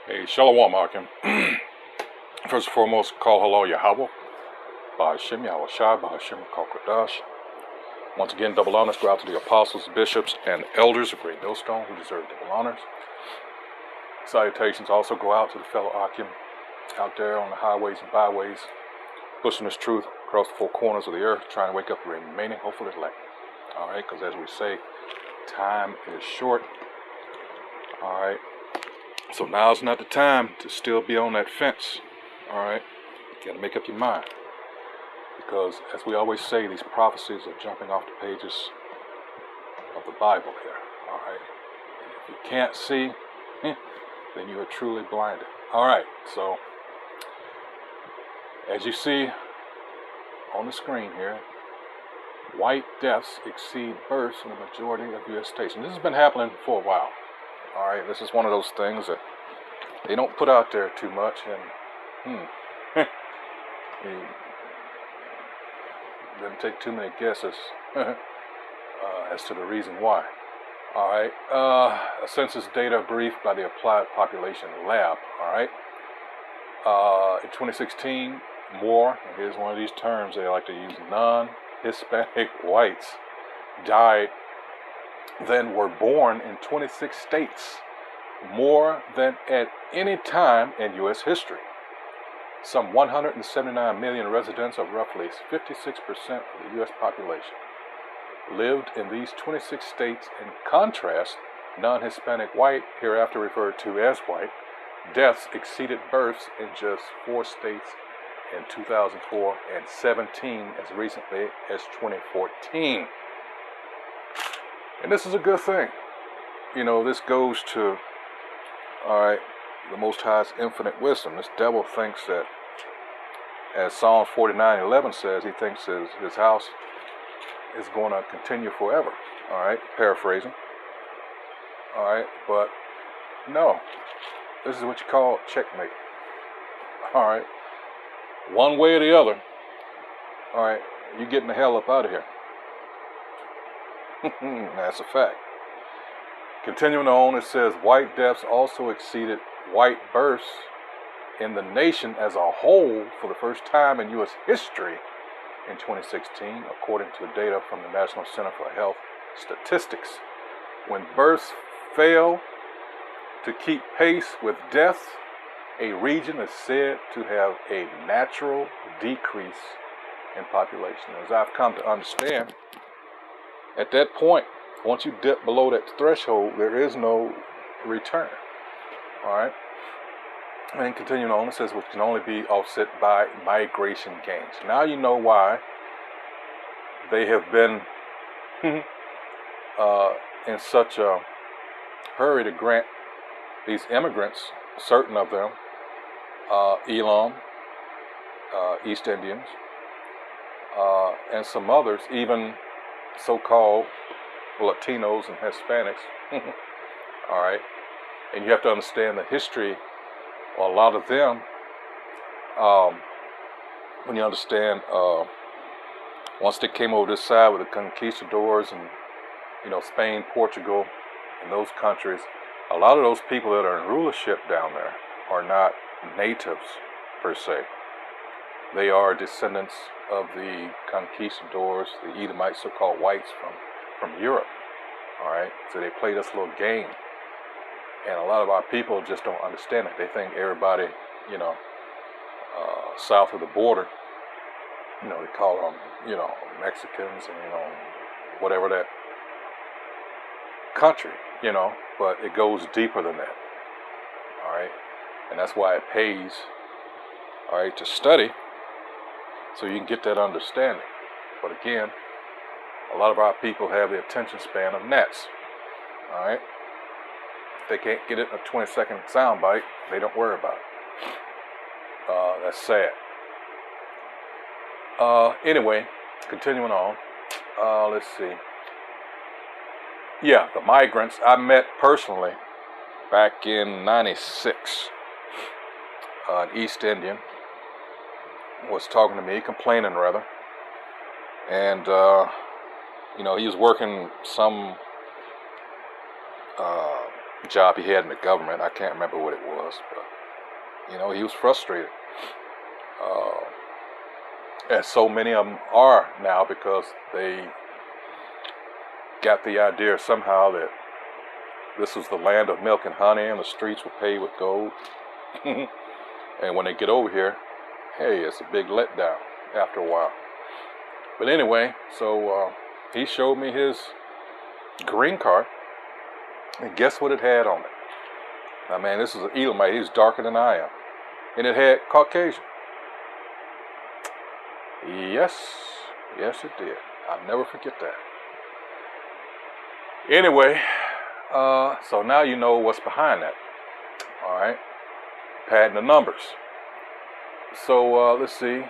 Hey, Shalom, Akim. First and foremost, call hello Yahweh, Bahashim, Yahweh Shai, Bahashim, Kokodash. Once again, double honors go out to the apostles, bishops, and elders of Great Millstone who deserve double honors. Salutations also go out to the fellow Akim out there on the highways and byways, pushing this truth across the four corners of the earth, trying to wake up the remaining hopeful elect. All right, because as we say, time is short. All right. So now's not the time to still be on that fence, all right? You got to make up your mind. Because as we always say, these prophecies are jumping off the pages of the Bible here, all right? And if you can't see, then you are truly blinded. All right, so as you see on the screen here, white deaths exceed births in the majority of U.S. states. And this has been happening for a while. All right, this is one of those things that they don't put out there too much, and you didn't take too many guesses as to the reason why. All right, a census data brief by the Applied Population Lab. All right, in 2016, more, and here's one of these terms they like to use, non-Hispanic whites died than were born in 26 states, more than at any time in U.S. history. Some 179 million residents, of roughly 56% of the U.S. population, lived in these 26 states. In contrast, non-Hispanic white, hereafter referred to as white, deaths exceeded births in just 4 states in 2004 and 17 as recently as 2014. And this is a good thing. You know, this goes to, all right, the Most High's infinite wisdom. This devil thinks that, as Psalm 49:11 says, he thinks his house is going to continue forever. All right, paraphrasing. All right, but no. This is what you call checkmate. All right. One way or the other, all right, you're getting the hell up out of here. That's a fact. Continuing on, it says white deaths also exceeded white births in the nation as a whole for the first time in U.S. history in 2016, according to data from the National Center for Health Statistics. When births fail to keep pace with deaths, a region is said to have a natural decrease in population. As I've come to understand, at that point, once you dip below that threshold, there is no return. All right? And continuing on, it says, which can only be offset by migration gains. Now you know why they have been in such a hurry to grant these immigrants, certain of them, Elam, East Indians, and some others, even so-called Latinos and Hispanics. All right, and you have to understand the history. Well, a lot of them, when you understand, once they came over this side with the conquistadors and, you know, Spain, Portugal, and those countries, a lot of those people that are in rulership down there are not natives per se. They are descendants of the conquistadors, the Edomites, so-called whites from Europe. All right, so they played us a little game, and a lot of our people just don't understand it. They think everybody, you know, south of the border, you know, they call them, you know, Mexicans and, you know, whatever that country, you know, but it goes deeper than that. All right, and that's why it pays, all right, to study, so you can get that understanding. But again, a lot of our people have the attention span of gnats. All right, if they can't get it in a 20-second soundbite, they don't worry about it. That's sad. Anyway, continuing on, let's see. Yeah, the migrants I met personally back in '96. An East Indian was talking to me, complaining rather, and you know, he was working some job he had in the government. I can't remember what it was, but he was frustrated. And so many of them are now because they got the idea somehow that this was the land of milk and honey and the streets were paved with gold. And when they get over here, hey, it's a big letdown after a while. But anyway, so he showed me his green card, and guess what it had on it? Now, man, this is an Elamite. He's darker than I am. And it had Caucasian. Yes, it did. I'll never forget that. Anyway, so now you know what's behind that. All right, padding the numbers. So let's see.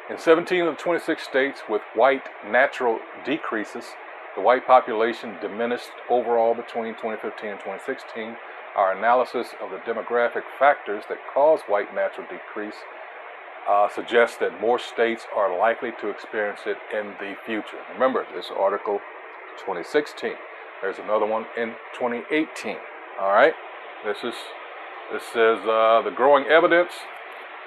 In 17 of the 26 states with white natural decreases, the white population diminished overall between 2015 and 2016. Our analysis of the demographic factors that cause white natural decrease suggests that more states are likely to experience it in the future. Remember, this article 2016. There's another one in 2018. All right. This says the growing evidence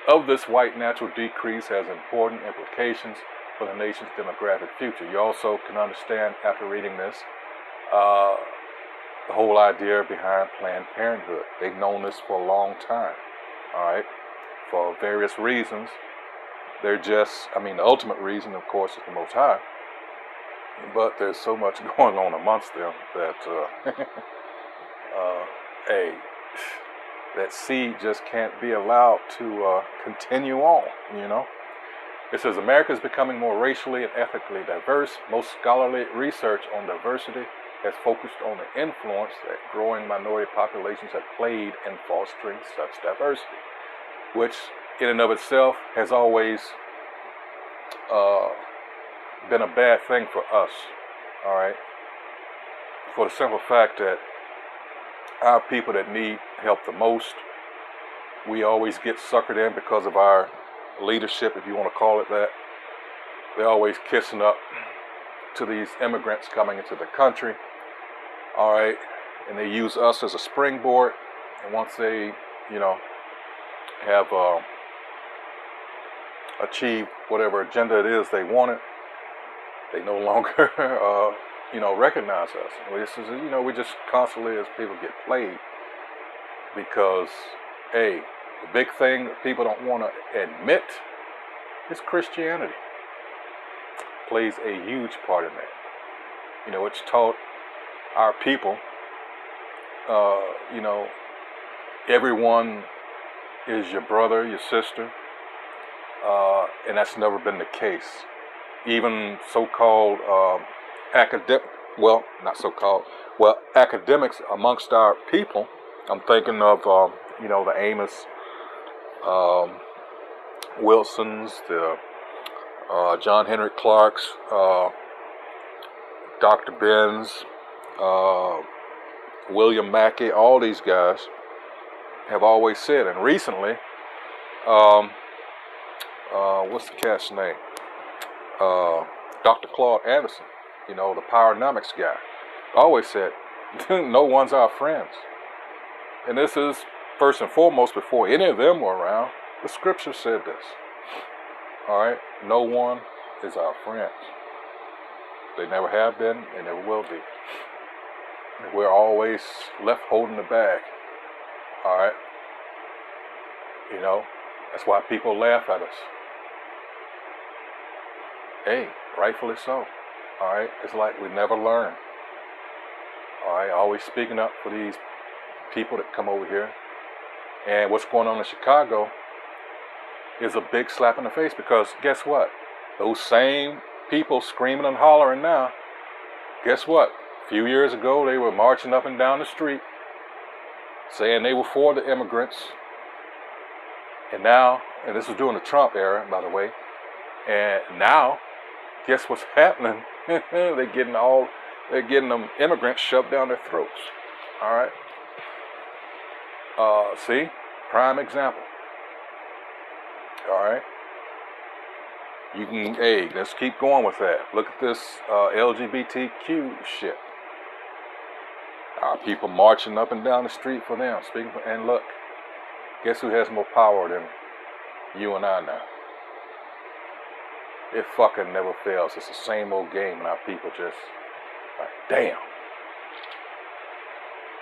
of this white natural decrease has important implications for the nation's demographic future. You also can understand after reading this the whole idea behind Planned Parenthood. They've known this for a long time. All right. For various reasons. They're just, the ultimate reason, of course, is the Most High. But there's so much going on amongst them that, hey, that seed just can't be allowed to continue on, It says America is becoming more racially and ethnically diverse. Most scholarly research on diversity has focused on the influence that growing minority populations have played in fostering such diversity, which in and of itself has always been a bad thing for us, all right? For the simple fact that our people that need help the most, we always get suckered in because of our leadership, if you want to call it that. They're always kissing up to these immigrants coming into the country, all right? And they use us as a springboard, and once they, have achieved whatever agenda it is they wanted, they no longer, recognize us. This is, we just constantly, as people, get played because, the big thing that people don't want to admit is Christianity plays a huge part in that. It's taught our people, everyone is your brother, your sister, and that's never been the case. Even so-called academics amongst our people. I'm thinking of, the Amos Wilsons, the John Henrik Clarks, Dr. Benz, William Mackey, all these guys have always said, and recently, what's the cat's name? Dr. Claude Anderson, the Powernomics guy, always said, no one's our friends. And this is first and foremost, before any of them were around, the scripture said this. All right? No one is our friend. They never have been, and never will be. And we're always left holding the bag. All right? That's why people laugh at us. Hey, rightfully so. All right? It's like we never learn. All right? Always speaking up for these people that come over here. And what's going on in Chicago is a big slap in the face because guess what? Those same people screaming and hollering now, guess what? A few years ago, they were marching up and down the street saying they were for the immigrants. And now, and this was during the Trump era, by the way, and now, guess what's happening? They're getting them immigrants shoved down their throats. All right? See? Prime example. All right? You can, let's keep going with that. Look at this LGBTQ shit. Our people marching up and down the street for them. Speaking for, and look, guess who has more power than you and I now? It fucking never fails. It's the same old game, and our people just like, damn.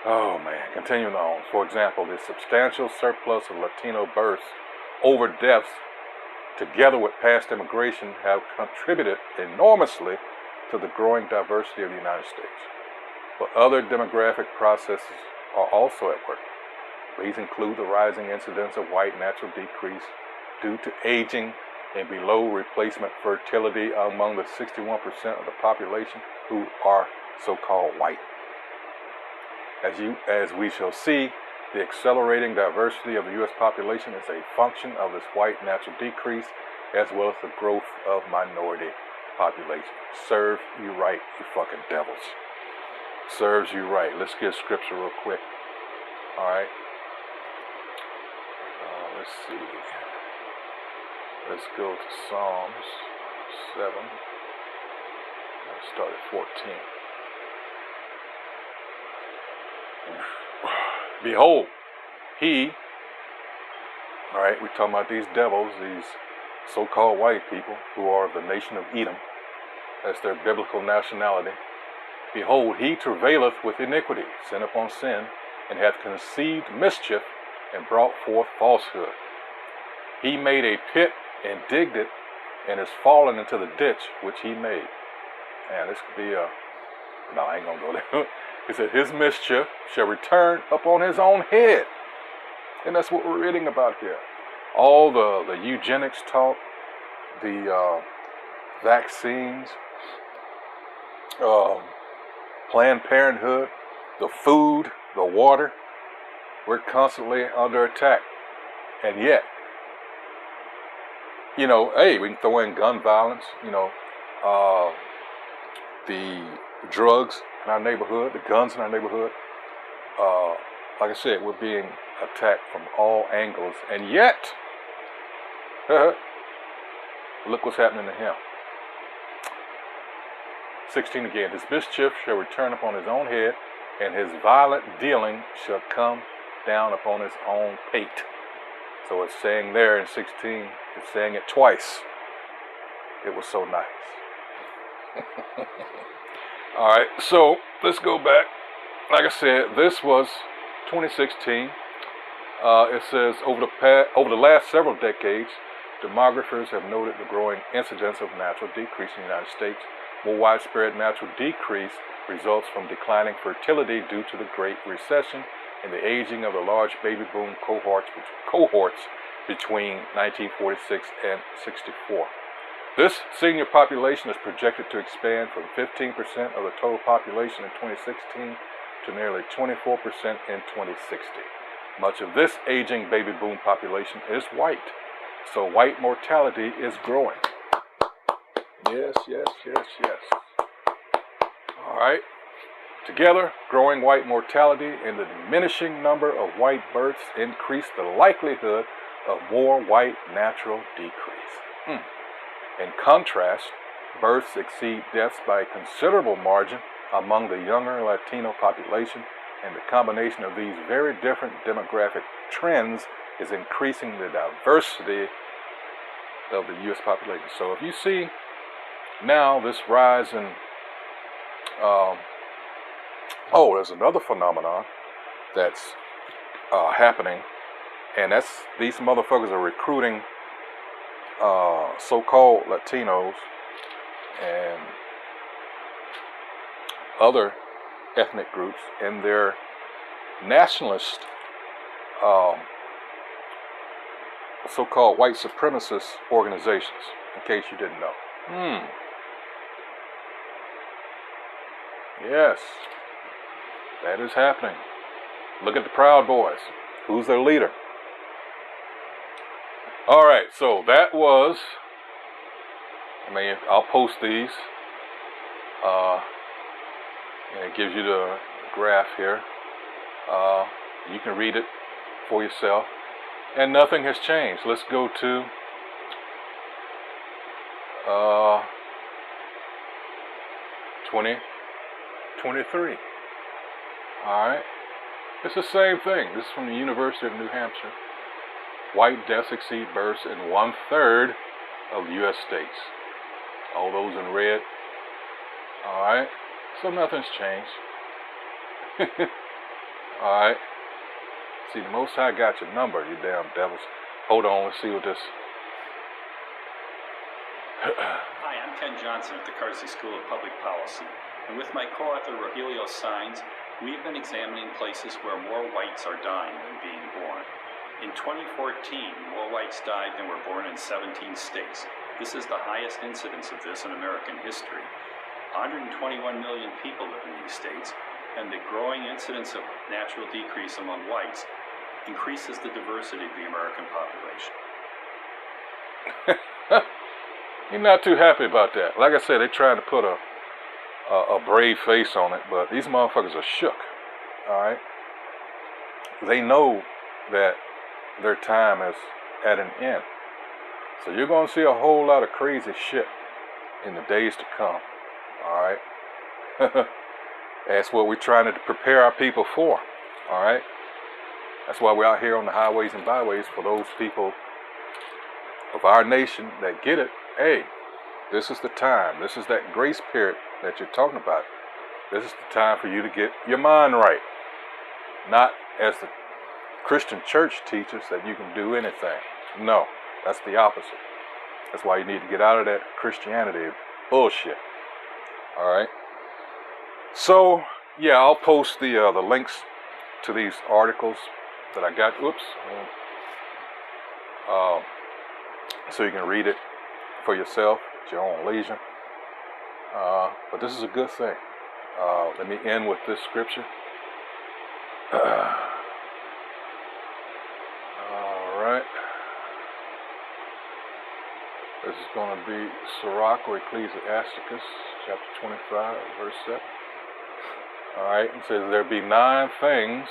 Oh man, continuing on. For example, the substantial surplus of Latino births over deaths, together with past immigration, have contributed enormously to the growing diversity of the United States. But other demographic processes are also at work. These include the rising incidence of white natural decrease due to aging and below replacement fertility among the 61% of the population who are so-called white. As we shall see, the accelerating diversity of the U.S. population is a function of this white natural decrease as well as the growth of minority population. Serve you right, you fucking devils. Serves you right. Let's get scripture real quick. All right. Let's see. Let's go to Psalms 7. Let's start at 14. Behold, he, all right, we're talking about these devils, these so-called white people who are of the nation of Edom. That's their biblical nationality. Behold, he travaileth with iniquity, sin upon sin, and hath conceived mischief, and brought forth falsehood. He made a pit and digged it, and is fallen into the ditch which he made. Man, this could be a... No, I ain't gonna go there. He said, his mischief shall return upon his own head. And that's what we're reading about here. All the eugenics talk, the vaccines, Planned Parenthood, the food, the water, we're constantly under attack. And yet, you know, hey, we can throw in gun violence, you know, the drugs in our neighborhood, the guns in our neighborhood. Like I said, we're being attacked from all angles. And yet, look what's happening to him. 16 again, his mischief shall return upon his own head, and his violent dealing shall come down upon his own pate. So it's saying there in 16, it's saying it twice. It was so nice. All right, so let's go back. Like I said, this was 2016. It says over the last several decades, demographers have noted the growing incidence of natural decrease in the United States. More widespread natural decrease results from declining fertility due to the Great Recession and the aging of the large baby boom cohorts between 1946 and 64. This senior population is projected to expand from 15% of the total population in 2016 to nearly 24% in 2060. Much of this aging baby boom population is white, so white mortality is growing. Yes, yes, yes, yes. All right. Together, growing white mortality and the diminishing number of white births increase the likelihood of more white natural decrease. In contrast, births exceed deaths by a considerable margin among the younger Latino population, and the combination of these very different demographic trends is increasing the diversity of the U.S. population. So if you see now this rise in, there's another phenomenon that's happening, and that's these motherfuckers are recruiting so-called Latinos and other ethnic groups in their nationalist, so-called white supremacist organizations, in case you didn't know. Yes, that is happening. Look at the Proud Boys. Who's their leader? All right, so that was, I'll post these, and it gives you the graph here. You can read it for yourself, and nothing has changed. Let's go to 2023. All right. It's the same thing. This is from the University of New Hampshire. White deaths exceed births in 1/3 of the U.S. states. All those in red. All right. So nothing's changed. All right. See, the Most High got your number, you damn devils. Hold on, let's see what this. Hi, I'm Ken Johnson at the Carsey School of Public Policy, and with my co-author Rogelio Saenz, we've been examining places where more whites are dying than being born. In 2014, more whites died than were born in 17 states. This is the highest incidence of this in American history. 121 million people live in these states, and the growing incidence of natural decrease among whites increases the diversity of the American population. You're not too happy about that. Like I said, they're trying to put a brave face on it, but these motherfuckers are shook. All right? They know that their time is at an end. So you're going to see a whole lot of crazy shit in the days to come. All right? That's what we're trying to prepare our people for. All right? That's why we're out here on the highways and byways for those people of our nation that get it. Hey, this is the time. This is that grace period that you're talking about. This is the time for you to get your mind right. Not as the Christian church teaches that you can do anything. No, that's the opposite. That's why you need to get out of that Christianity bullshit. All right. So yeah, I'll post the links to these articles that I got. Oops. So you can read it for yourself at your own leisure. But this is a good thing. Let me end with this scripture. Alright. This is going to be Sirach or Ecclesiasticus, chapter 25, verse 7. Alright, it says, there be nine things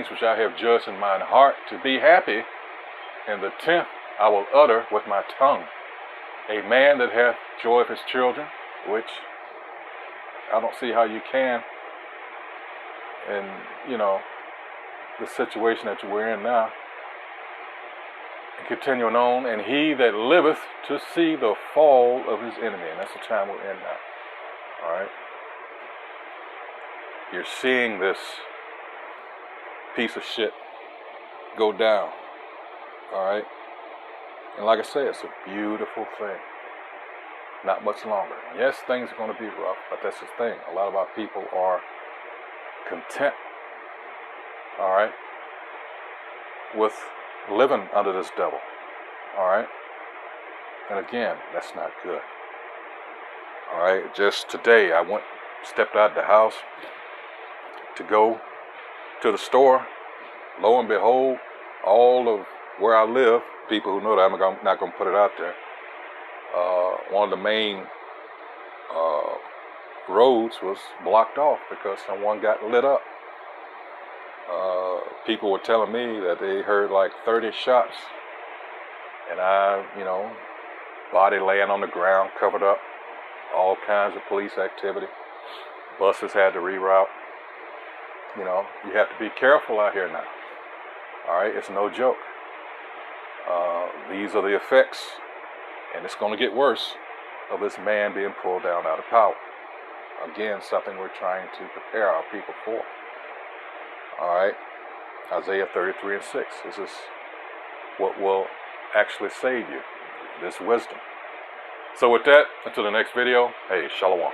which I have judged in mine heart to be happy, and the 10th I will utter with my tongue. A man that hath joy of his children, which I don't see how you can, and the situation that we're in now. And continuing on, and he that liveth to see the fall of his enemy. And that's the time we're in now. All right? You're seeing this piece of shit go down. All right? And like I said, it's a beautiful thing. Not much longer. Yes, things are going to be rough, but that's the thing. A lot of our people are content, all right, with living under this devil, all right? And again, that's not good. All right, just today I stepped out the house to go to the store. Lo and behold, all of where I live, people who know that I'm not going to put it out there, one of the main roads was blocked off because someone got lit up. People were telling me that they heard like 30 shots, and body laying on the ground, covered up, all kinds of police activity. Buses had to reroute. You have to be careful out here now. All right, it's no joke. These are the effects, and it's going to get worse, of this man being pulled down out of power. Again, something we're trying to prepare our people for. All right, Isaiah 33 and 6. This is what will actually save you, this wisdom. So with that, until the next video, hey, shalom.